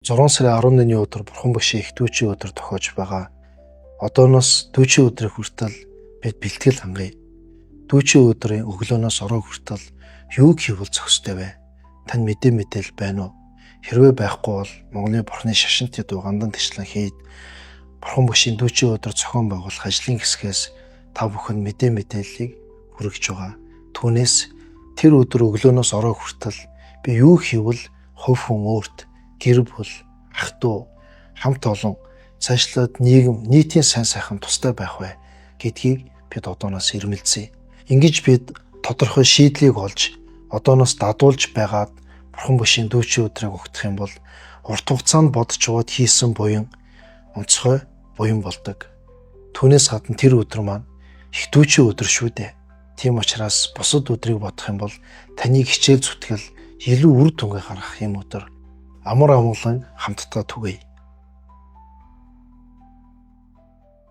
6 сарын 11-ний өдөр Бурхан Бушийн их дүүчийн өдөр тохиож байгаа. Одооноос дүүчийн өдрийн хүртэл бид бэлтгэл хангая. Дүүчийн өдрийн өглөөнөөс орой хүртэл юуг хийвэл зохистой вэ? Тань мэдээлэл байна уу? Хэрвээ байхгүй бол Монголын Бурханы шашинтны дуу гандан тэшлэн хийд Бурхан Бушийн дүүчийн өдөр зохион байгуулах ажлын хэсгээс та бүхэн мэдээллийг хүргэж байгаа. Түүнээс тэр өдөр өглөөнөөс орой хүртэл би юу хийвэл хувь хүн өөрт гэр бүл, ах トゥ хамт олон цаашлаад нийгэм, нийтийн сайн сайхан тустай байх вэ гэдгийг бид одооноос ирмэлзье. Ингэж бид тодорхой шийдлийг олж одооноос дадуулж байгаад Бурхан Бушийн дүүчийн өдрийг өгдөх юм бол урт хугацаанд бодож яваад хийсэн буян онцгой буян болдог. Түүнээс гадна тэр өдөр маань их дүүчийн өдөр шүү дээ. Тийм учраас бусад өдрийг бодох юм бол таныг хичээл зүтгэл илүү үр дүнгээ гаргах юм өдөр. Амар амгалан хамтдаа түгээе.